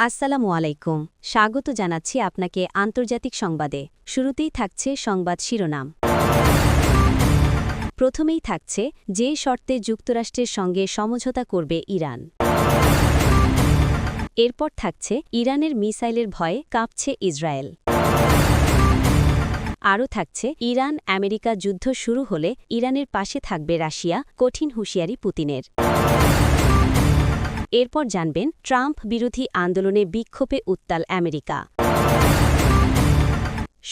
আসসালামু আলাইকুম। স্বাগত জানাচ্ছি আপনাকে আন্তর্জাতিক সংবাদে। শুরুতেই থাকছে সংবাদ শিরোনাম। প্রথমেই থাকছে যে শর্তে যুক্তরাষ্ট্রের সঙ্গে সমঝোতা করবে ইরান। এরপর থাকছে ইরানের মিসাইলের ভয়ে কাঁপছে ইসরায়েল। আরও থাকছে ইরান আমেরিকা যুদ্ধ শুরু হলে ইরানের পাশে থাকবে রাশিয়া, কঠিন হুঁশিয়ারি পুতিনের। এরপর জানবেন ট্রাম্প বিরোধী আন্দোলনে বিক্ষোভে উত্তাল আমেরিকা।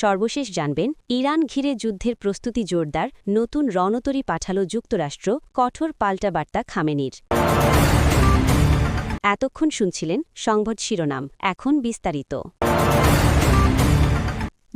সর্বশেষ জানবেন ইরান ঘিরে যুদ্ধের প্রস্তুতি জোরদার, নতুন রণতরী পাঠাল যুক্তরাষ্ট্র, কঠোর পাল্টাবার্তা খামেনির। এতক্ষণ শুনছিলেন সংবাদ শিরোনাম, এখন বিস্তারিত।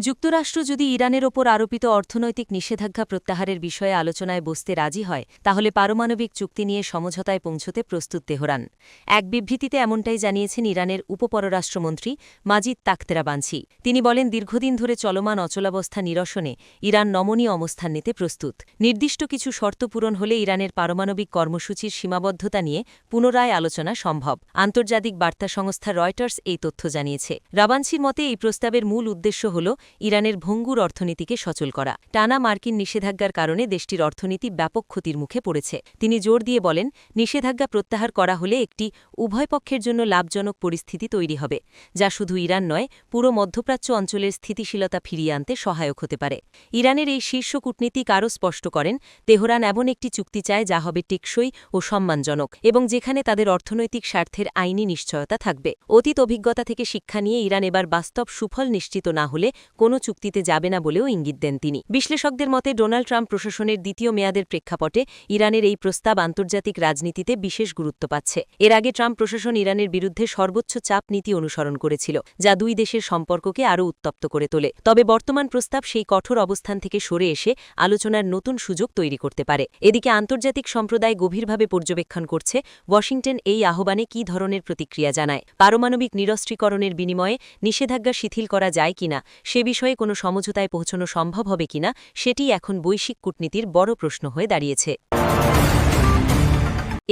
যুক্তরাষ্ট্র যদি ইরানের ওপর আরোপিত অর্থনৈতিক নিষেধাজ্ঞা প্রত্যাহারের বিষয়ে আলোচনায় বসতে রাজি হয় তাহলে পারমাণবিক চুক্তি নিয়ে সমঝোতায় পৌঁছতে প্রস্তুত তেহরান। এক বিবৃতিতে এমনটাই জানিয়েছেন ইরানের উপপররাষ্ট্রমন্ত্রী মাজিদ তাখতেরাবানছি। তিনি বলেন, দীর্ঘদিন ধরে চলমান অচলাবস্থা নিরসনে ইরান নমনীয় অবস্থান নিতে প্রস্তুত। নির্দিষ্ট কিছু শর্ত পূরণ হলে ইরানের পারমাণবিক কর্মসূচির সীমাবদ্ধতা নিয়ে পুনরায় আলোচনা সম্ভব। আন্তর্জাতিক বার্তা সংস্থা রয়টার্স এই তথ্য জানিয়েছে। রাবানছির মতে এই প্রস্তাবের মূল উদ্দেশ্য হল ইরানের ভঙ্গুর অর্থনীতিকে সচল করা। টানা মার্কিন নিষেধাজ্ঞার কারণে দেশটির অর্থনীতি ব্যাপক ক্ষতির মুখে পড়েছে। তিনি জোর দিয়ে বলেন, নিষেধাজ্ঞা প্রত্যাহার করা হলে একটি উভয় পক্ষের জন্য লাভজনক পরিস্থিতি তৈরি হবে, যা শুধু ইরান নয়, পুরো মধ্যপ্রাচ্য অঞ্চলের স্থিতিশীলতা ফিরিয়ে আনতে সহায়ক হতে পারে। ইরানের এই শীর্ষ কূটনীতিক আরও স্পষ্ট করেন, তেহরান এমন একটি চুক্তি চায় যা হবে টেকসই ও সম্মানজনক এবং যেখানে তাদের অর্থনৈতিক স্বার্থের আইনি নিশ্চয়তা থাকবে। অতীত অভিজ্ঞতা থেকে শিক্ষা নিয়ে ইরান এবার বাস্তব সুফল নিশ্চিত না হলে কোনো চুক্তিতে যাবে না বলেও ইঙ্গিত দেন তিনি। বিশ্লেষকদের মতে ডোনাল্ড ট্রাম্প প্রশাসনের দ্বিতীয় মেয়াদের প্রেক্ষাপটে ইরানের এই প্রস্তাব আন্তর্জাতিক রাজনীতিতে বিশেষ গুরুত্ব পাচ্ছে। এর আগে ট্রাম্প প্রশাসন ইরানের বিরুদ্ধে সর্বোচ্চ চাপ নীতি অনুসরণ করেছিল, যা দুই দেশের সম্পর্ককে আরও উত্তপ্ত করে তোলে। তবে বর্তমান প্রস্তাব সেই কঠোর অবস্থান থেকে সরে এসে আলোচনার নতুন সুযোগ তৈরি করতে পারে। এদিকে আন্তর্জাতিক সম্প্রদায় গভীরভাবে পর্যবেক্ষণ করছে ওয়াশিংটন এই আহ্বানে কী ধরনের প্রতিক্রিয়া জানায়। পারমাণবিক নিরস্ত্রীকরণের বিনিময়ে নিষেধাজ্ঞা শিথিল করা যায় কিনা, সে বিষয়ে কোনো সমঝোতায় পৌঁছানো সম্ভব হবে কিনা, সেটি এখন বৈশ্বিক কূটনীতির বড় প্রশ্ন হয়ে দাঁড়িয়েছে।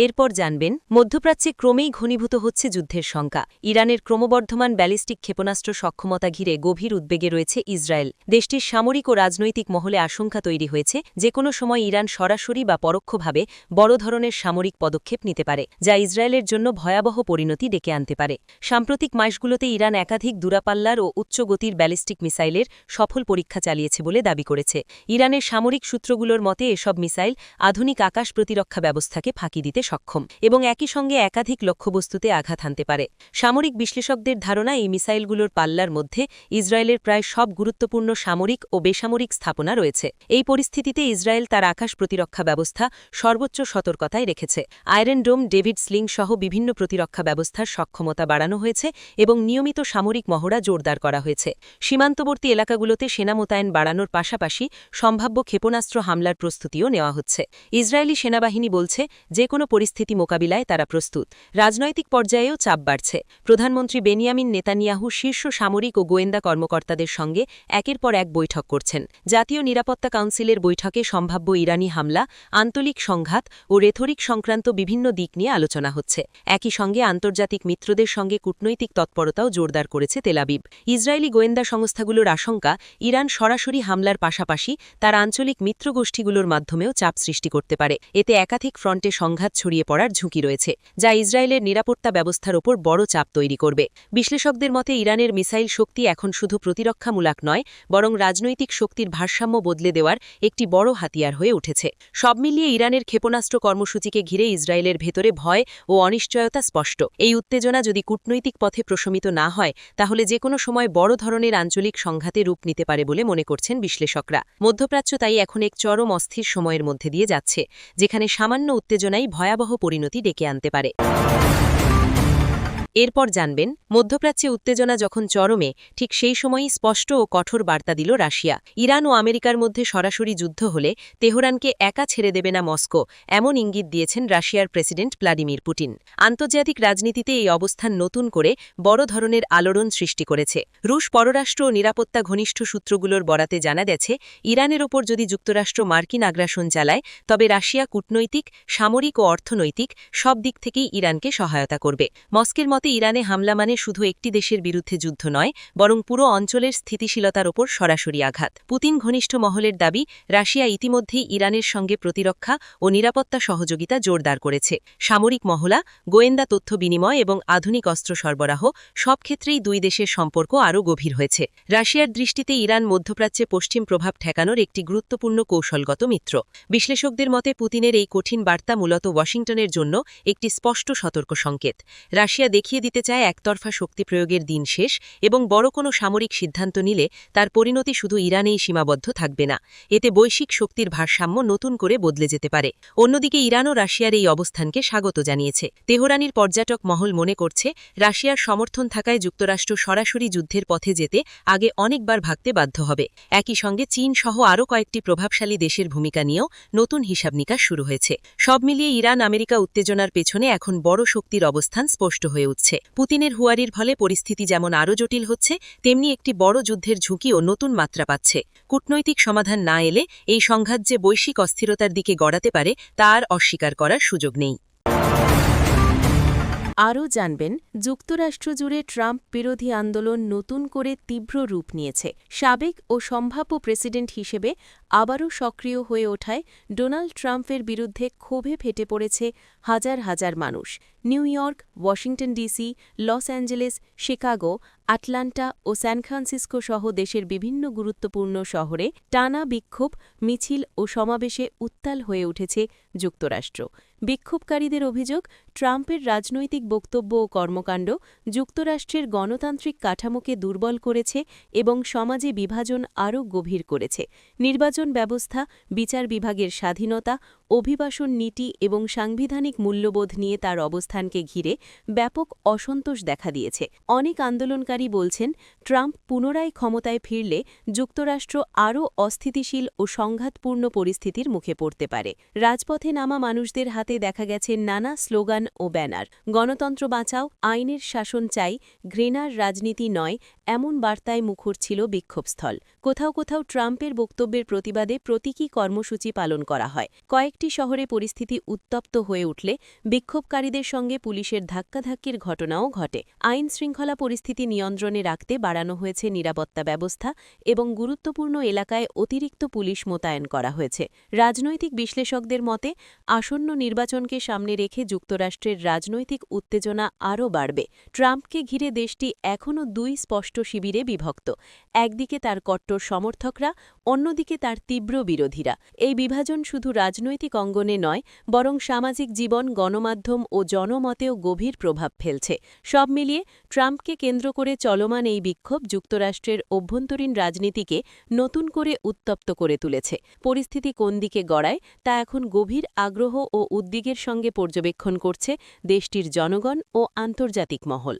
এরপর জানবেন মধ্যপ্রাচ্যে ক্রমেই ঘনীভূত হচ্ছে যুদ্ধের শঙ্কা। ইরানের ক্রমবর্ধমান ব্যালিস্টিক ক্ষেপণাস্ত্র সক্ষমতা ঘিরে গভীর উদ্বেগে রয়েছে ইসরায়েল। দেশটির সামরিক ও রাজনৈতিক মহলে আশঙ্কা তৈরি হয়েছে যে কোনো সময় ইরান সরাসরি বা পরোক্ষভাবে বড় ধরনের সামরিক পদক্ষেপ নিতে পারে, যা ইসরায়েলের জন্য ভয়াবহ পরিণতি ডেকে আনতে পারে। সাম্প্রতিক মাসগুলোতে ইরান একাধিক দূরাপাল্লার ও উচ্চগতির ব্যালিস্টিক মিসাইলের সফল পরীক্ষা চালিয়েছে বলে দাবি করেছে। ইরানের সামরিক সূত্রগুলোর মতে এসব মিসাইল আধুনিক আকাশ প্রতিরক্ষা ব্যবস্থাকে ফাঁকি দিতে সক্ষম এবং একই সঙ্গে একাধিক লক্ষ্যবস্তুতে আঘাত হানতে পারে। সামরিক বিশ্লেষকদের ধারণা, এই মিসাইলগুলোর পাল্লার মধ্যে ইসরায়েলের প্রায় সব গুরুত্বপূর্ণ সামরিক ও বেসামরিক স্থাপনা রয়েছে। এই পরিস্থিতিতে ইসরায়েল তার আকাশ প্রতিরক্ষা ব্যবস্থা সর্বোচ্চ সতর্কতায় রেখেছে। আয়রন ডোম, ডেভিড স্লিং সহ বিভিন্ন প্রতিরক্ষা ব্যবস্থার সক্ষমতা বাড়ানো হয়েছে এবং নিয়মিত সামরিক মহড়া জোরদার করা হয়েছে। সীমান্তবর্তী এলাকাগুলোতে সেনা মোতায়েন বাড়ানোর পাশাপাশি সম্ভাব্য ক্ষেপণাস্ত্র হামলার প্রস্তুতিও নেওয়া হচ্ছে। ইসরায়েলি সেনাবাহিনী বলছে, যে কোনো পরিস্থিতি মোকাবিলায় তারা প্রস্তুত। রাজনৈতিক পর্যায়েও চাপ বাড়ছে। প্রধানমন্ত্রী বেনিয়ামিন নেতানিয়াহু শীর্ষ সামরিক ও গোয়েন্দা কর্মকর্তাদের সঙ্গে একের পর এক বৈঠক করছেন। জাতীয় নিরাপত্তা কাউন্সিলের বৈঠকে সম্ভাব্য ইরানি হামলা, আন্তরিক সংঘাত ও রেথরিক সংক্রান্ত বিভিন্ন দিক নিয়ে আলোচনা হচ্ছে। একই সঙ্গে আন্তর্জাতিক মিত্রদের সঙ্গে কূটনৈতিক তৎপরতাও জোরদার করেছে তেলাবিব। ইসরায়েলি গোয়েন্দা সংস্থাগুলোর আশঙ্কা, ইরান সরাসরি হামলার পাশাপাশি তার আঞ্চলিক মিত্রগোষ্ঠীগুলোর মাধ্যমেও চাপ সৃষ্টি করতে পারে। এতে একাধিক ফ্রন্টে সংঘাত ছড়িয়ে পড়ার ঝুঁকি রয়েছে, যা ইসরায়েলের নিরাপত্তা ব্যবস্থার ওপর বড় চাপ তৈরি করবে। বিশ্লেষকদের মতে ইরানের মিসাইল শক্তি এখন শুধু প্রতিরক্ষামূলক নয়, বরং রাজনৈতিক শক্তির ভারসাম্য বদলে দেওয়ার একটি বড় হাতিয়ার হয়ে উঠেছে। সব মিলিয়ে ইরানের ক্ষেপণাস্ত্র কর্মসূচিকে ঘিরে ইসরায়েলের ভেতরে ভয় ও অনিশ্চয়তা স্পষ্ট। এই উত্তেজনা যদি কূটনৈতিক পথে প্রশমিত না হয় তাহলে যে কোনো সময় বড় ধরনের আঞ্চলিক সংঘাতে রূপ নিতে পারে বলে মনে করছেন বিশ্লেষকরা। মধ্যপ্রাচ্য তাই এখন এক চরম অস্থির সময়ের মধ্যে দিয়ে যাচ্ছে, যেখানে সামান্য উত্তেজনাই ভয়াবহ পরিণতি ডেকে আনতে পারে। এরপর জানবেন মধ্যপ্রাচ্যে উত্তেজনা যখন চরমে, ঠিক সেই সময়ই স্পষ্ট ও কঠোর বার্তা দিল রাশিয়া। ইরান ও আমেরিকার মধ্যে সরাসরি যুদ্ধ হলে তেহরানকে একা ছেড়ে দেবে না মস্কো, এমন ইঙ্গিত দিয়েছেন রাশিয়ার প্রেসিডেন্ট ভ্লাদিমির পুতিন। আন্তর্জাতিক রাজনীতিতে এই অবস্থান নতুন করে বড় ধরনের আলোড়ন সৃষ্টি করেছে। রুশ পররাষ্ট্র ও নিরাপত্তা ঘনিষ্ঠ সূত্রগুলোর বরাতে জানা গেছে, ইরানের ওপর যদি যুক্তরাষ্ট্র মার্কিন আগ্রাসন চালায় তবে রাশিয়া কূটনৈতিক, সামরিক ও অর্থনৈতিক সব দিক থেকেই ইরানকে সহায়তা করবে। মস্কোর মতে ইরানে হামলা মানে শুধু একটি দেশের বিরুদ্ধে যুদ্ধ নয়, বরং পুরো অঞ্চলের স্থিতিশীলতার ওপর সরাসরি আঘাত। পুতিন ঘনিষ্ঠ মহলের দাবি, রাশিয়া ইতিমধ্যেই ইরানের সঙ্গে প্রতিরক্ষা ও নিরাপত্তা সহযোগিতা জোরদার করেছে। সামরিক মহলা, গোয়েন্দা তথ্য বিনিময় এবং আধুনিক অস্ত্র সরবরাহ সব ক্ষেত্রেই দুই দেশের সম্পর্ক আরও গভীর হয়েছে। রাশিয়ার দৃষ্টিতে ইরান মধ্যপ্রাচ্যে পশ্চিম প্রভাব ঠেকানোর একটি গুরুত্বপূর্ণ কৌশলগত মিত্র। বিশ্লেষকদের মতে পুতিনের এই কঠিন বার্তা মূলত ওয়াশিংটনের জন্য একটি স্পষ্ট সতর্ক সংকেত। রাশিয়া দেখিয়ে দিতে চায় একতরফা শক্তি প্রয়োগের দিন শেষ এবং বড় কোনো সামরিক সিদ্ধান্ত নিলে তার পরিণতি শুধু ইরানেই সীমাবদ্ধ থাকবে না, এতে বৈশ্বিক শক্তির ভারসাম্য নতুন করে বদলে যেতে পারে। অন্যদিকে ইরানও রাশিয়ার এই অবস্থানকে স্বাগত জানিয়েছে। তেহরানের পর্যটক মহল মনে করছে, রাশিয়ার সমর্থন থাকায় যুক্তরাষ্ট্র সরাসরি যুদ্ধের পথে যেতে আগে অনেকবার ভাবতে বাধ্য হবে। একই সঙ্গে চীন সহ আরও কয়েকটি প্রভাবশালী দেশের ভূমিকা নিয়েও নতুন হিসাব নিকাশ শুরু হয়েছে। সব মিলিয়ে ইরান আমেরিকা উত্তেজনার পেছনে এখন বড় শক্তির অবস্থান স্পষ্ট হয়ে উঠছে। পুতিনের হুয়ারির ফলে পরিস্থিতি যেমন আরও জটিল হচ্ছে, তেমনি একটি বড় যুদ্ধের ঝুঁকিও নতুন মাত্রা পাচ্ছে। কূটনৈতিক সমাধান না এলে এই সংঘাত যে বৈশ্বিক অস্থিরতার দিকে গড়াতে পারে তা আর অস্বীকার করার সুযোগ নেই। আরও জানবেন, যুক্তরাষ্ট্র জুড়ে ট্রাম্প বিরোধী আন্দোলন নতুন করে তীব্র রূপ নিয়েছে। সাবেক ও সম্ভাব্য প্রেসিডেন্ট হিসেবে আবারও সক্রিয় হয়ে ওঠায় ডোনাল্ড ট্রাম্পের বিরুদ্ধে ক্ষোভে ফেটে পড়েছে হাজার হাজার মানুষ। New York, Washington DC, Los Angeles, Chicago, Atlanta ও স্যান ফ্রান্সিসকো সহ দেশের বিভিন্ন গুরুত্বপূর্ণ শহরে টানা বিক্ষোভ, মিছিল ও সমাবেশে উত্তাল হয়ে উঠেছে যুক্তরাষ্ট্র। বিক্ষোভকারীদের অভিযোগ, ট্রাম্পের রাজনৈতিক বক্তব্য ও কর্মকাণ্ড যুক্তরাষ্ট্রের গণতান্ত্রিক কাঠামোকে দুর্বল করেছে এবং সমাজে বিভাজন আরও গভীর করেছে। নির্বাচন ব্যবস্থা, বিচার বিভাগের স্বাধীনতা, অভিবাসন নীতি এবং সাংবিধানিক মূল্যবোধ নিয়ে তার অবস্থানকে ঘিরে ব্যাপক অসন্তোষ দেখা দিয়েছে। অনেক আন্দোলনকারী বলছেন, ট্রাম্প পুনরায় ক্ষমতায় ফিরলে যুক্তরাষ্ট্র আরও অস্থিতিশীল ও সংঘাতপূর্ণ পরিস্থিতির মুখে পড়তে পারে। রাজপথে নামা মানুষদের হাতে দেখা গেছে নানা স্লোগান ও ব্যানার। গণতন্ত্র বাঁচাও, আইনের শাসন চাই, ঘৃণার রাজনীতি নয়, এমন বার্তায় মুখর ছিল বিক্ষোভস্থল। কোথাও কোথাও ট্রাম্পের বক্তব্যের প্রতিবাদে প্রতীকী কর্মসূচি পালন করা হয়। কয়েকটি শহরে পরিস্থিতি উত্তপ্ত হয়ে উঠলে বিক্ষোভকারীদের সঙ্গে পুলিশের ধাক্কাধাক্কির ঘটনাও ঘটে। আইন শৃঙ্খলা পরিস্থিতি নিয়ন্ত্রণে রাখতে বাড়ানো হয়েছে নিরাপত্তা ব্যবস্থা এবং গুরুত্বপূর্ণ এলাকায় অতিরিক্ত পুলিশ মোতায়েন করা হয়েছে। রাজনৈতিক বিশ্লেষকদের মতে, আসন্ন নির্বাচনকে সামনে রেখে যুক্তরাষ্ট্রের রাজনৈতিক উত্তেজনা আরও বাড়বে। ট্রাম্পকে ঘিরে দেশটি এখনও দুই স্পষ্ট শিবিরে বিভক্ত। একদিকে তার কট্টর সমর্থকরা, অন্যদিকে তার তীব্র বিরোধীরা। এই বিভাজন শুধু রাজনৈতিক অঙ্গনে নয়, বরং সামাজিক জীবন, গণমাধ্যম ও জনমতেও গভীর প্রভাব ফেলছে। সব মিলিয়ে ট্রাম্পকে কেন্দ্র করে চলমান এই বিক্ষোভ যুক্তরাষ্ট্রের অভ্যন্তরীণ রাজনীতিকে নতুন করে উত্তপ্ত করে তুলেছে। পরিস্থিতি কোন দিকে গড়ায় তা এখন গভীর আগ্রহ ও উদ্বেগের সঙ্গে পর্যবেক্ষণ করছে দেশটির জনগণ ও আন্তর্জাতিক মহল।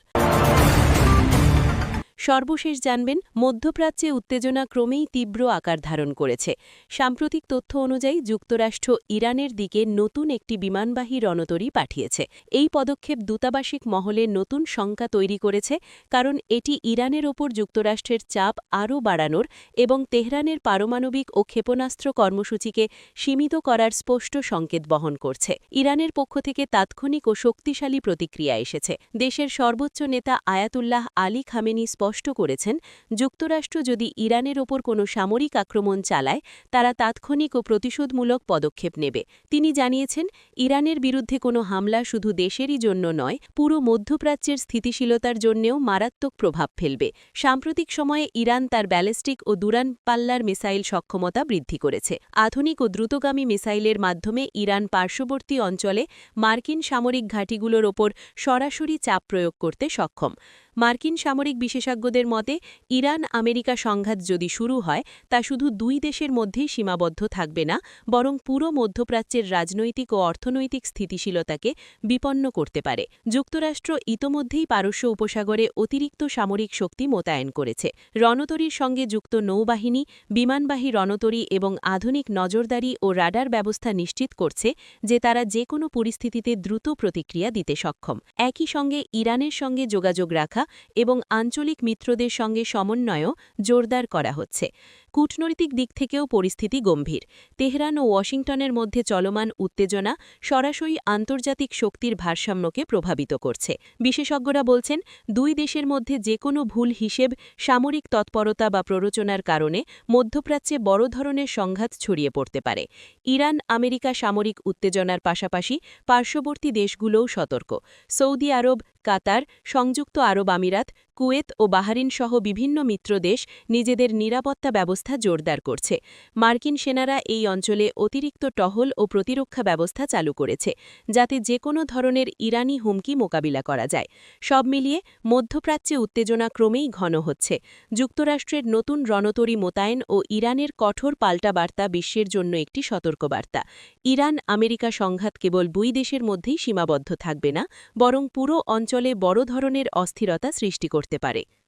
সর্বশেষ জানবেন, মধ্যপ্রাচ্যে উত্তেজনা ক্রমেই তীব্র আকার ধারণ করেছে। সাম্প্রতিক তথ্য অনুযায়ী যুক্তরাষ্ট্র ইরানের দিকে নতুন একটি বিমানবাহী রণতরী পাঠিয়েছে। এই পদক্ষেপ দূতাবাসিক মহলে নতুন শঙ্কা তৈরি করেছে, কারণ এটি ইরানের ওপর যুক্তরাষ্ট্রের চাপ আরও বাড়ানোর এবং তেহরানের পারমাণবিক ও ক্ষেপণাস্ত্র কর্মসূচিকে সীমিত করার স্পষ্ট সংকেত বহন করছে। ইরানের পক্ষ থেকে তাৎক্ষণিক ও শক্তিশালী প্রতিক্রিয়া এসেছে। দেশের সর্বোচ্চ নেতা আয়াতুল্লাহ আলী খামেনি স্পষ্ট করেছেন, যুক্তরাষ্ট্র যদি ইরানের ওপর কোনো সামরিক আক্রমণ চালায়, তারা তাৎক্ষণিক ও প্রতিশোধমূলক পদক্ষেপ নেবে। তিনি জানিয়েছেন, ইরানের বিরুদ্ধে কোনো হামলা শুধু দেশেরই জন্য নয়, পুরো মধ্যপ্রাচ্যের স্থিতিশীলতার জন্যেও মারাত্মক প্রভাব ফেলবে। সাম্প্রতিক সময়ে ইরান তার ব্যালিস্টিক ও দূরপাল্লার মিসাইল সক্ষমতা বৃদ্ধি করেছে। আধুনিক ও দ্রুতগামী মিসাইলের মাধ্যমে ইরান পার্শ্ববর্তী অঞ্চলে মার্কিন সামরিক ঘাঁটিগুলোর ওপর সরাসরি চাপ প্রয়োগ করতে সক্ষম। মার্কিন সামরিক বিশেষজ্ঞদের মতে, ইরান আমেরিকা সংঘাত যদি শুরু হয়, তা শুধু দুই দেশের মধ্যেই সীমাবদ্ধ থাকবে না, বরং পুরো মধ্যপ্রাচ্যের রাজনৈতিক ও অর্থনৈতিক স্থিতিশীলতাকে বিপন্ন করতে পারে। যুক্তরাষ্ট্র ইতোমধ্যেই পারস্য উপসাগরে অতিরিক্ত সামরিক শক্তি মোতায়েন করেছে। রণতরীর সঙ্গে যুক্ত নৌবাহিনী, বিমানবাহী রণতরী এবং আধুনিক নজরদারি ও রাডার ব্যবস্থা নিশ্চিত করছে যে তারা যে কোনো পরিস্থিতিতে দ্রুত প্রতিক্রিয়া দিতে সক্ষম। একই সঙ্গে ইরানের সঙ্গে যোগাযোগ রাখা এবং আঞ্চলিক মিত্রদের সঙ্গে সমন্বয়ও জোরদার করা হচ্ছে। কূটনৈতিক দিক থেকেও পরিস্থিতি গম্ভীর। তেহরান ও ওয়াশিংটনের মধ্যে চলমান উত্তেজনা সরাসরি আন্তর্জাতিক শক্তির ভারসাম্যকে প্রভাবিত করছে। বিশেষজ্ঞরা বলছেন, দুই দেশের মধ্যে যে কোনো ভুল হিসেব, সামরিক তৎপরতা বা প্ররোচনার কারণে মধ্যপ্রাচ্যে বড় ধরনের সংঘাত ছড়িয়ে পড়তে পারে। ইরান আমেরিকা সামরিক উত্তেজনার পাশাপাশি পার্শ্ববর্তী দেশগুলোও সতর্ক। সৌদি আরব, কাতার, সংযুক্ত আরব আমিরাত, কুয়েত ও বাহরিন সহ বিভিন্ন মিত্র দেশ নিজেদের নিরাপত্তা ব্যবস্থা জোরদার করছে। মার্কিন সেনারা এই অঞ্চলে অতিরিক্ত টহল ও প্রতিরক্ষা ব্যবস্থা চালু করেছে, যাতে যে কোনো ধরনের ইরানি হুমকি মোকাবিলা করা যায়। সব মিলিয়ে মধ্যপ্রাচ্যে উত্তেজনা ক্রমেই ঘন হচ্ছে। যুক্তরাষ্ট্রের নতুন রণতরী মোতায়েন ও ইরানের কঠোর পাল্টা বার্তা বিশ্বের জন্য একটি সতর্কবার্তা। ইরান আমেরিকা সংঘাত কেবল দুই দেশের মধ্যেই সীমাবদ্ধ থাকবে না, বরং পুরো অঞ্চলে বড় ধরনের অস্থিরতা সৃষ্টি করতে পারে।